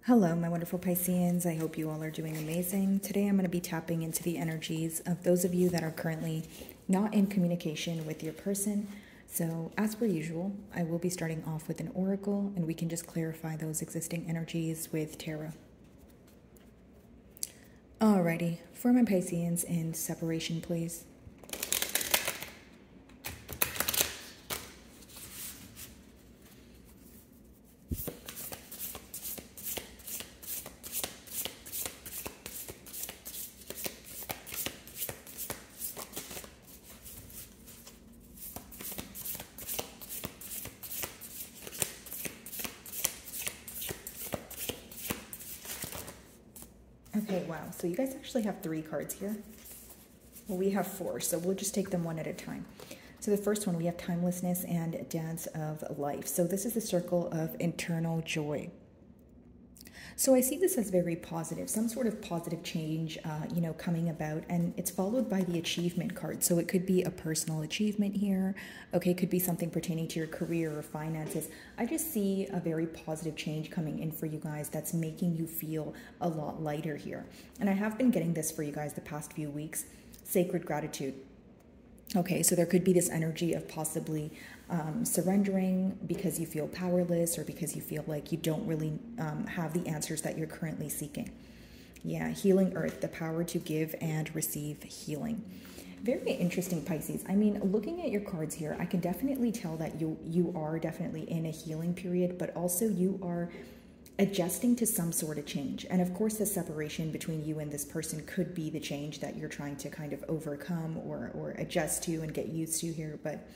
Hello, my wonderful Pisceans. I hope you all are doing amazing. Today I'm going to be tapping into the energies of those of you that are currently not in communication with your person. So, as per usual, I will be starting off with an oracle and we can just clarify those existing energies with tarot. Alrighty, for my Pisceans in separation, please. Okay, wow. So you guys actually have 3 cards here. Well, we have 4, so we'll just take them one at a time. So the first one, we have timelessness and dance of life. So this is the circle of internal joy. So I see this as very positive, some sort of positive change, coming about, and it's followed by the achievement card. So it could be a personal achievement here. Okay, it could be something pertaining to your career or finances. I just see a very positive change coming in for you guys that's making you feel a lot lighter here. And I have been getting this for you guys the past few weeks. Sacred gratitude. Okay, so there could be this energy of possibly surrendering because you feel powerless or because you feel like you don't really have the answers that you're currently seeking. Yeah, healing earth, the power to give and receive healing. Very interesting, Pisces. I mean, looking at your cards here, I can definitely tell that you are definitely in a healing period, but also you are adjusting to some sort of change. And of course, the separation between you and this person could be the change that you're trying to kind of overcome or adjust to and get used to here. But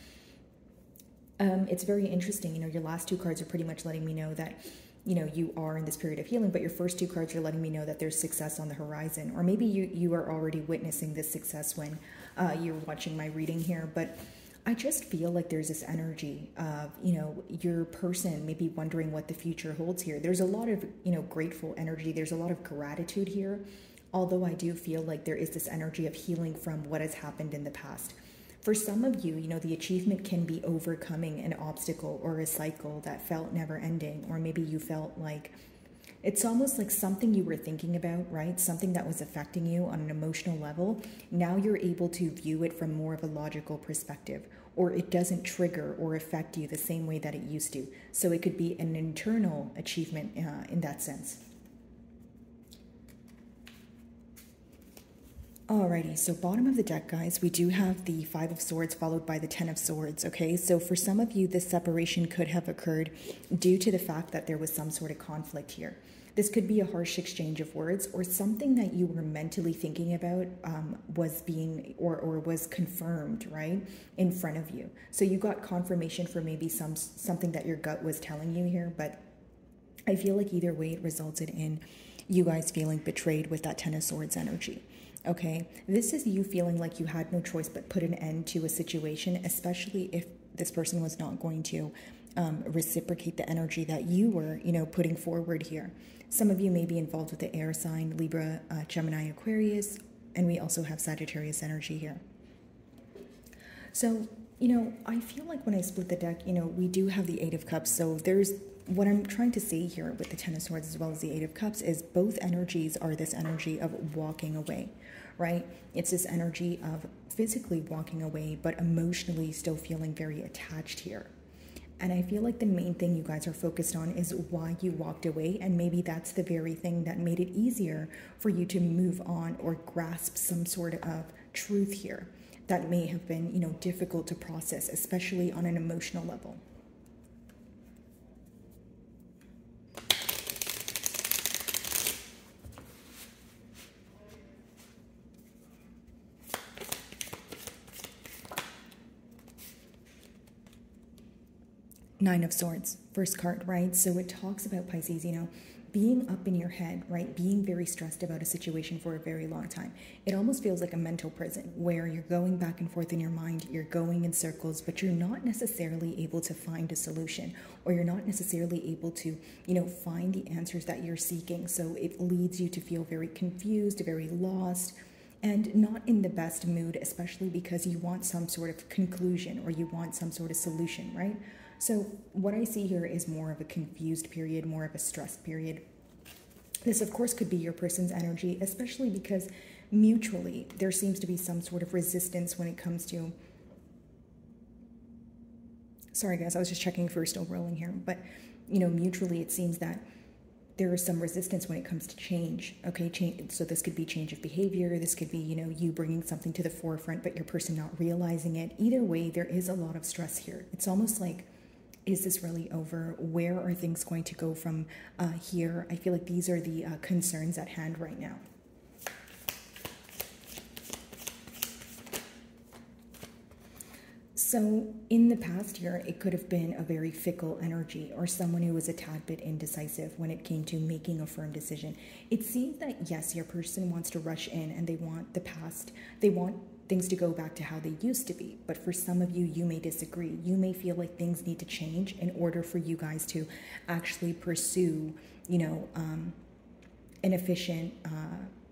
it's very interesting. You know, your last 2 cards are pretty much letting me know that, you know, you are in this period of healing, but your first 2 cards are letting me know that there's success on the horizon. Or maybe you are already witnessing this success when you're watching my reading here. But I just feel like there's this energy of, your person maybe wondering what the future holds here. There's a lot of, grateful energy. There's a lot of gratitude here. Although I do feel like there is this energy of healing from what has happened in the past. For some of you, the achievement can be overcoming an obstacle or a cycle that felt never ending, or maybe you felt like it's almost like something you were thinking about, right? Something that was affecting you on an emotional level. Now you're able to view it from more of a logical perspective, or it doesn't trigger or affect you the same way that it used to. So it could be an internal achievement in that sense. Alrighty, so bottom of the deck, guys, we do have the 5 of Swords followed by the 10 of Swords, okay? So for some of you, this separation could have occurred due to the fact that there was some sort of conflict here. This could be a harsh exchange of words, or something that you were mentally thinking about was being or was confirmed, right, in front of you. So you got confirmation for maybe something that your gut was telling you here, but I feel like either way it resulted in you guys feeling betrayed with that 10 of Swords energy. Okay, this is you feeling like you had no choice but put an end to a situation, especially if this person was not going to reciprocate the energy that you were, putting forward here. Some of you may be involved with the air sign, Libra, Gemini, Aquarius, and we also have Sagittarius energy here. So, I feel like when I split the deck, we do have the 8 of Cups. So there's what I'm trying to say here with the 10 of Swords as well as the 8 of Cups is both energies are this energy of walking away, right? It's this energy of physically walking away, but emotionally still feeling very attached here. And I feel like the main thing you guys are focused on is why you walked away. And maybe that's the very thing that made it easier for you to move on or grasp some sort of truth here that may have been, difficult to process, especially on an emotional level. Nine of Swords, first card, right? So it talks about Pisces, being up in your head, right? Being very stressed about a situation for a very long time. It almost feels like a mental prison where you're going back and forth in your mind, you're going in circles, but you're not necessarily able to find a solution, or you're not necessarily able to, find the answers that you're seeking. So it leads you to feel very confused, very lost, and not in the best mood, especially because you want some sort of conclusion or you want some sort of solution, right? So what I see here is more of a confused period, more of a stressed period. This, of course, could be your person's energy, especially because mutually there seems to be some sort of resistance when it comes to... Sorry, guys, I was just checking if we're still rolling here. But, mutually it seems that there is some resistance when it comes to change, okay? So this could be change of behavior. This could be, you bringing something to the forefront, but your person not realizing it. Either way, there is a lot of stress here. It's almost like, is this really over? Where are things going to go from here? I feel like these are the concerns at hand right now. So in the past year, it could have been a very fickle energy or someone who was a tad bit indecisive when it came to making a firm decision. It seems that, yes, your person wants to rush in and they want they want things to go back to how they used to be. But for some of you, you may disagree. You may feel like things need to change in order for you guys to actually pursue, an efficient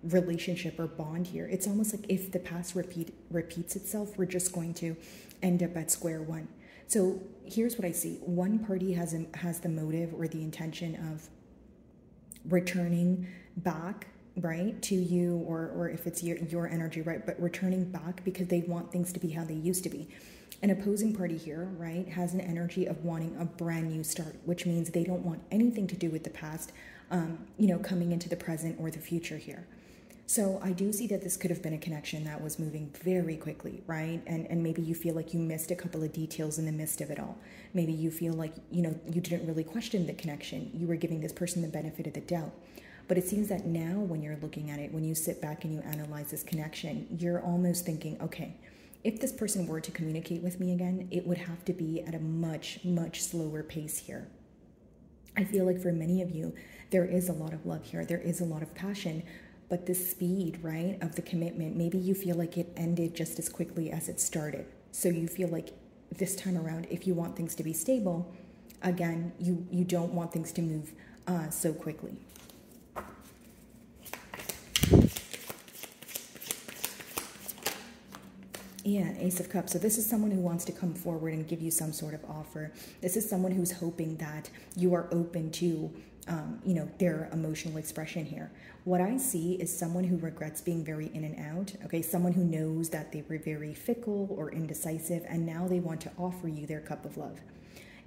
relationship or bond here. It's almost like if the past repeats itself, we're just going to end up at square one. So here's what I see. One party has the motive or the intention of returning back, right, to you, or if it's your energy, right, but returning back because they want things to be how they used to be. An opposing party here, right, has an energy of wanting a brand new start, which means they don't want anything to do with the past, coming into the present or the future here. So I do see that this could have been a connection that was moving very quickly, right? And maybe you feel like you missed a couple of details in the midst of it all. Maybe you feel like, you didn't really question the connection. You were giving this person the benefit of the doubt. But it seems that now when you're looking at it, when you sit back and you analyze this connection, you're almost thinking, okay, if this person were to communicate with me again, it would have to be at a much, much slower pace here. I feel like for many of you, there is a lot of love here. There is a lot of passion. But the speed, right, of the commitment, maybe you feel like it ended just as quickly as it started. So you feel like this time around, if you want things to be stable, again, you don't want things to move so quickly. Yeah, Ace of Cups. So this is someone who wants to come forward and give you some sort of offer. This is someone who's hoping that you are open to, their emotional expression here. What I see is someone who regrets being very in and out, okay? Someone who knows that they were very fickle or indecisive, and now they want to offer you their cup of love.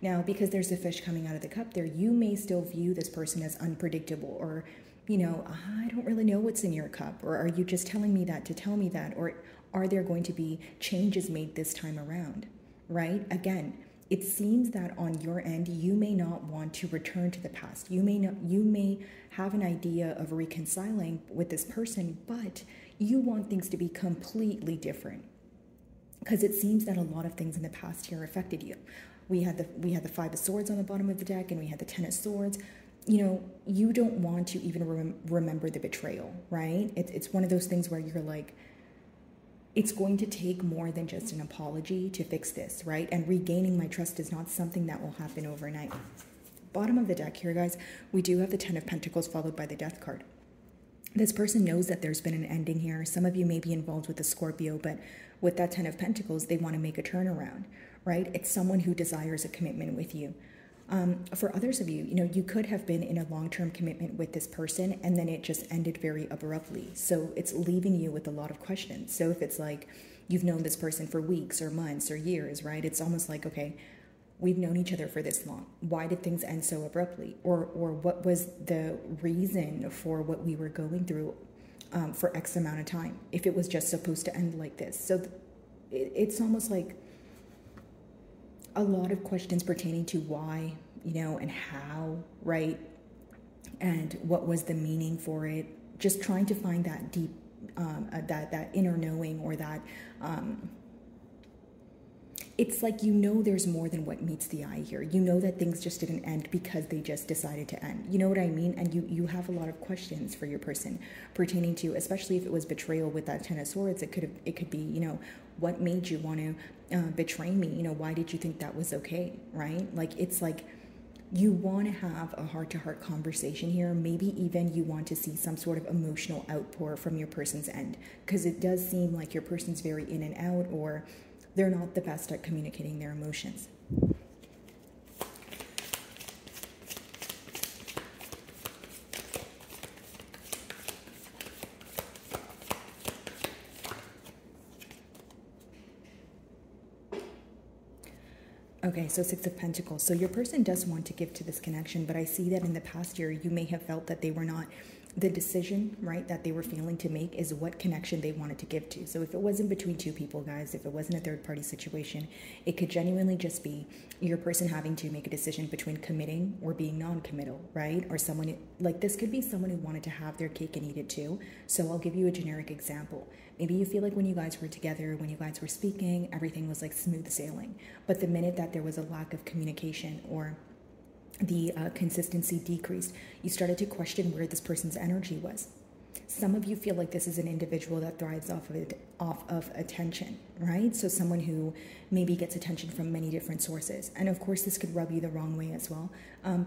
Now, because there's a fish coming out of the cup there, you may still view this person as unpredictable or, I don't really know what's in your cup, or are you just telling me that to tell me that, or are there going to be changes made this time around, right? Again, it seems that on your end, you may not want to return to the past. You may have an idea of reconciling with this person, but you want things to be completely different because it seems that a lot of things in the past here affected you. We had the Five of Swords on the bottom of the deck, and we had the Ten of Swords. You don't want to even remember the betrayal, right? It's one of those things where you're like, it's going to take more than just an apology to fix this, right? And regaining my trust is not something that will happen overnight. Bottom of the deck here, guys, we do have the Ten of Pentacles followed by the Death card. This person knows that there's been an ending here. Some of you may be involved with the Scorpio, but with that Ten of Pentacles, they want to make a turnaround, right? It's someone who desires a commitment with you. For others of you, you could have been in a long-term commitment with this person and then it just ended very abruptly. So it's leaving you with a lot of questions. So if it's like you've known this person for weeks or months or years, right? It's almost like, okay, we've known each other for this long. Why did things end so abruptly? Or what was the reason for what we were going through for X amount of time if it was just supposed to end like this? So it's almost like a lot of questions pertaining to why, and how, right? And what was the meaning for it? Just trying to find that deep, that inner knowing, or that, it's like, there's more than what meets the eye here. That things just didn't end because they just decided to end. You know what I mean? And you have a lot of questions for your person pertaining to, especially if it was betrayal with that Ten of Swords. It could be, what made you want to betray me? Why did you think that was okay, right? Like, it's like you want to have a heart-to-heart conversation here. Maybe even you want to see some sort of emotional outpour from your person's end, because it does seem like your person's very in and out, or they're not the best at communicating their emotions. Okay, so Six of Pentacles. So your person does want to give to this connection, but I see that in the past year, you may have felt that they were not, the decision, right, that they were feeling to make is what connection they wanted to give to. So if it wasn't between two people, guys, if it wasn't a third-party situation, it could genuinely just be your person having to make a decision between committing or being non-committal, right? Or someone, like this could be someone who wanted to have their cake and eat it too. So I'll give you a generic example. Maybe you feel like when you guys were together, when you guys were speaking, everything was like smooth sailing. But the minute that there was a lack of communication or the consistency decreased, you started to question where this person's energy was. Some of you feel like this is an individual that thrives off of attention, right? So someone who maybe gets attention from many different sources. And of course, this could rub you the wrong way as well,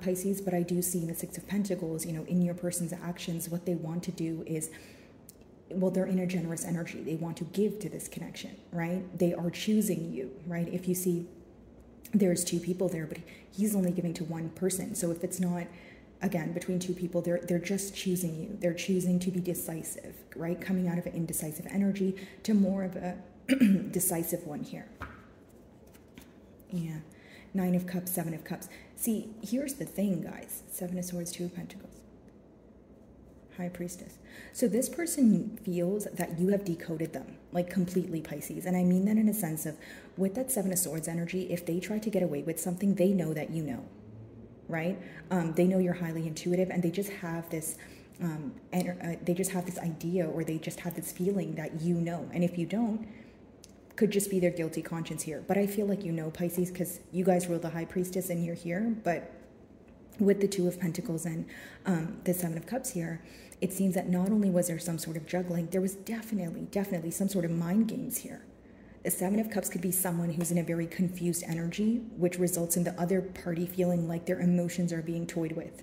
Pisces. But I do see in the Six of Pentacles, you know, in your person's actions, what they want to do is, well, they're in a generous energy. They want to give to this connection, right? They are choosing you, right? If you see there's two people there, but he's only giving to one person. So if it's not, again, between two people, they're just choosing you. They're choosing to be decisive, right? Coming out of an indecisive energy to more of a decisive one here. Yeah. Nine of Cups, Seven of Cups. See, here's the thing, guys. Seven of Swords, Two of Pentacles. High Priestess. So this person feels that you have decoded them, like completely, Pisces. And I mean that in a sense of, with that Seven of Swords energy, if they try to get away with something, they know that you know, right? They know you're highly intuitive, and they just have this, they just have this idea, or they just have this feeling that you know. And if you don't, could just be their guilty conscience here. But I feel like you know, Pisces, because you guys rule the High Priestess and you're here. But with the Two of Pentacles and the Seven of Cups here, it seems that not only was there some sort of juggling, there was definitely some sort of mind games here. The Seven of Cups could be someone who's in a very confused energy, which results in the other party feeling like their emotions are being toyed with.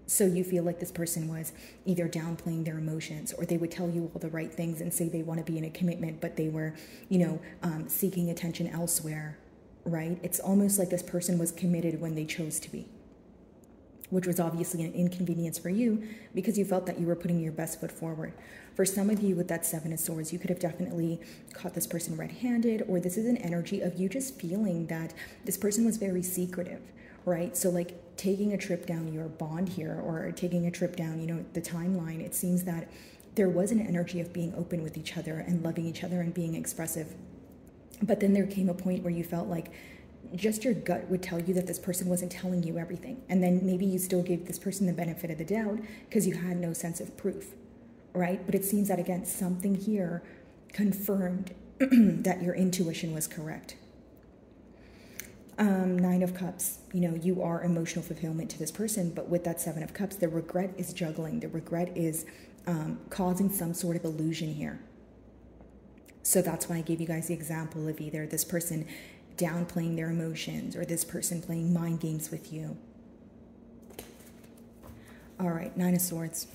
So you feel like this person was either downplaying their emotions, or they would tell you all the right things and say they want to be in a commitment, but they were, you know, seeking attention elsewhere, right? It's almost like this person was committed when they chose to be, which was obviously an inconvenience for you because you felt that you were putting your best foot forward. For some of you with that Seven of Swords, you could have definitely caught this person red-handed, or this is an energy of you just feeling that this person was very secretive, right? So like taking a trip down your bond here, or taking a trip down, you know, the timeline, it seems that there was an energy of being open with each other and loving each other and being expressive. But then there came a point where you felt like just your gut would tell you that this person wasn't telling you everything. And then maybe you still gave this person the benefit of the doubt because you had no sense of proof, right? But it seems that, again, something here confirmed that your intuition was correct. Nine of Cups, you know, you are emotional fulfillment to this person, but with that Seven of Cups, the regret is juggling. The regret is causing some sort of illusion here. So that's why I gave you guys the example of either this person downplaying their emotions or this person playing mind games with you. All right, Nine of Swords.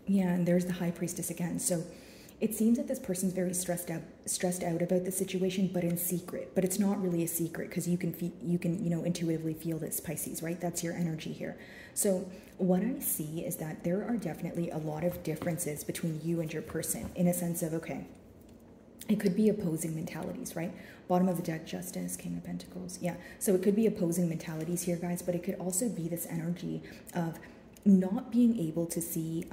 Yeah, and there's the High Priestess again. So it seems that this person's very stressed out about the situation, but in secret. But it's not really a secret because you can you know, intuitively feel this, Pisces, right? That's your energy here. So what I see is that there are definitely a lot of differences between you and your person, in a sense of, okay, it could be opposing mentalities, right? Bottom of the deck, Justice, King of Pentacles. Yeah, so it could be opposing mentalities here, guys, but it could also be this energy of not being able to see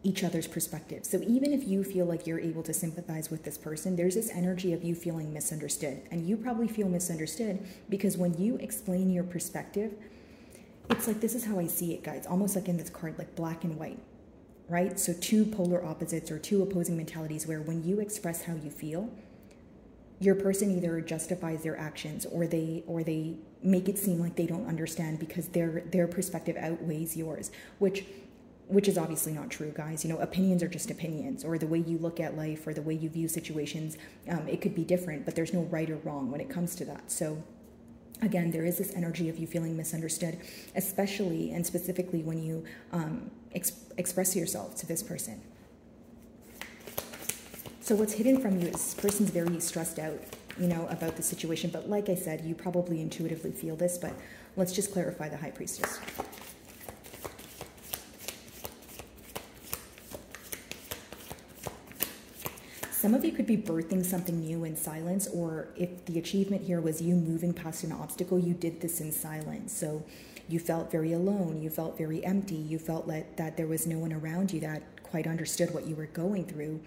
each other's perspective. So even if you feel like you're able to sympathize with this person, there's this energy of you feeling misunderstood. And you probably feel misunderstood because when you explain your perspective, it's like, this is how I see it, guys, almost like in this card, like black and white, right? So two polar opposites or two opposing mentalities where when you express how you feel, your person either justifies their actions or they make it seem like they don't understand because their perspective outweighs yours, which is obviously not true, guys. You know, opinions are just opinions, or the way you look at life or the way you view situations, it could be different, but there's no right or wrong when it comes to that. So again, there is this energy of you feeling misunderstood, especially and specifically when you express yourself to this person. So what's hidden from you is this person's very stressed out, you know, about the situation. But like I said, you probably intuitively feel this, but let's just clarify the High Priestess. Some of you could be birthing something new in silence, or if the achievement here was you moving past an obstacle, you did this in silence. So you felt very alone, you felt very empty, you felt like that there was no one around you that quite understood what you were going through.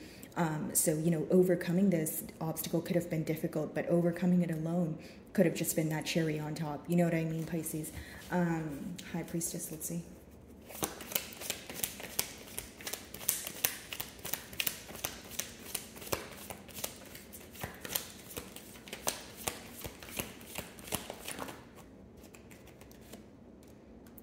So, you know, overcoming this obstacle could have been difficult, but overcoming it alone could have just been that cherry on top. You know what I mean, Pisces? High Priestess, let's see.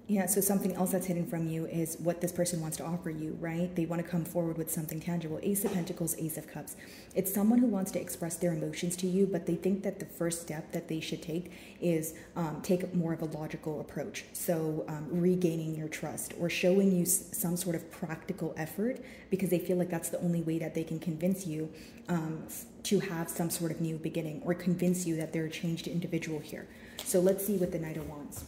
Yeah, so something else that's hidden from you is what this person wants to offer you, right? They want to come forward with something tangible. Ace of Pentacles, Ace of Cups. It's someone who wants to express their emotions to you, but they think that the first step that they should take is take more of a logical approach. So regaining your trust or showing you some sort of practical effort, because they feel like that's the only way that they can convince you to have some sort of new beginning, or convince you that they're a changed individual here. So let's see what the Knight of Wands.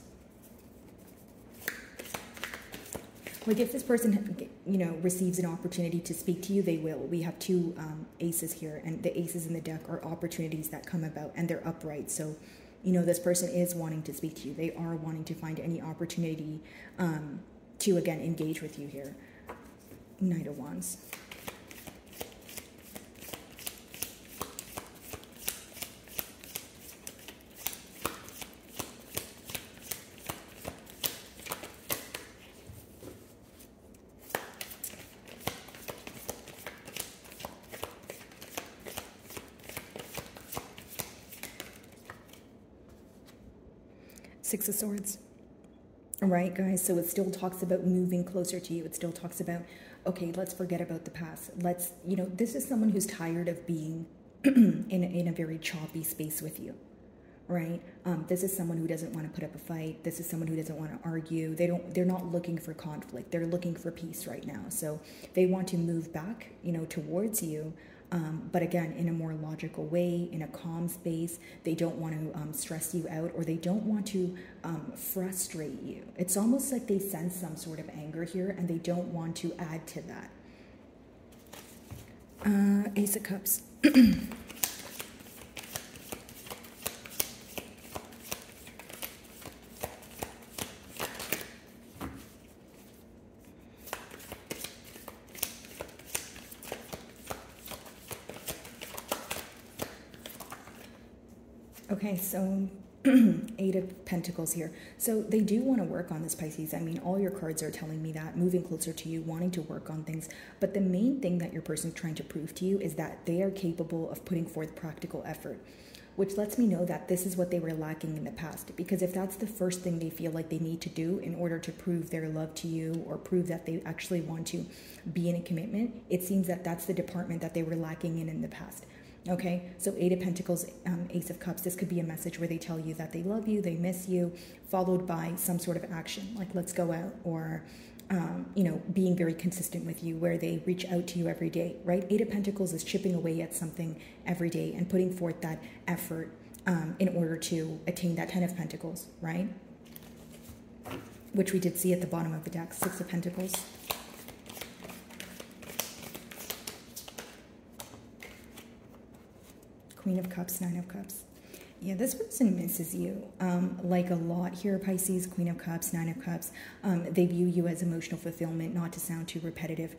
Like if this person, you know, receives an opportunity to speak to you, they will. We have two aces here, and the aces in the deck are opportunities that come about, and they're upright. So, you know, this person is wanting to speak to you. They are wanting to find any opportunity to, again, engage with you here. Knight of Wands. Six of Swords. All right, guys, so it still talks about moving closer to you. It still talks about, okay, let's forget about the past. Let's, you know, this is someone who's tired of being in a very choppy space with you, right? This is someone who doesn't want to put up a fight. This is someone who doesn't want to argue. They're not looking for conflict. They're looking for peace right now. So they want to move back, you know, towards you. But again, in a more logical way, in a calm space. They don't want to stress you out, or they don't want to frustrate you. It's almost like they sense some sort of anger here, and they don't want to add to that. Ace of Cups. Okay, so Eight of Pentacles here. So they do want to work on this, Pisces. I mean, all your cards are telling me that, moving closer to you, wanting to work on things. But the main thing that your person is trying to prove to you is that they are capable of putting forth practical effort, which lets me know that this is what they were lacking in the past. Because if that's the first thing they feel like they need to do in order to prove their love to you, or prove that they actually want to be in a commitment, it seems that that's the department that they were lacking in the past. Okay, so Eight of Pentacles, Ace of Cups, this could be a message where they tell you that they love you, they miss you, followed by some sort of action, like let's go out, or, you know, being very consistent with you, where they reach out to you every day, right? Eight of Pentacles is chipping away at something every day and putting forth that effort in order to attain that 10 of Pentacles, right? Which we did see at the bottom of the deck, Six of Pentacles. Queen of Cups, Nine of Cups. Yeah, this person misses you like a lot here, Pisces. Queen of Cups, Nine of Cups. They view you as emotional fulfillment, not to sound too repetitive,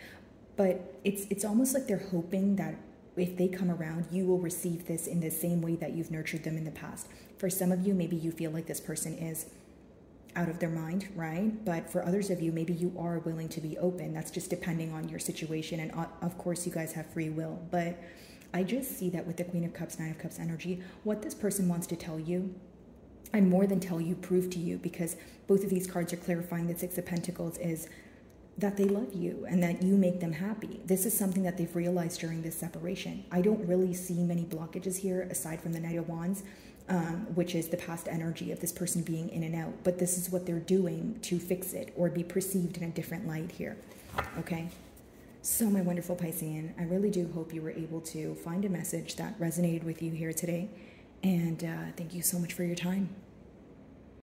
but it's almost like they're hoping that if they come around, you will receive this in the same way that you've nurtured them in the past. For some of you, maybe you feel like this person is out of their mind, right? But for others of you, maybe you are willing to be open. That's just depending on your situation. And of course, you guys have free will, but I just see that with the Queen of Cups, Nine of Cups energy, what this person wants to tell you, and more than tell you, prove to you, because both of these cards are clarifying that Six of Pentacles is that they love you and that you make them happy. This is something that they've realized during this separation. I don't really see many blockages here aside from the Knight of Wands, which is the past energy of this person being in and out. But this is what they're doing to fix it or be perceived in a different light here, okay? So my wonderful Piscean, I really do hope you were able to find a message that resonated with you here today. And thank you so much for your time.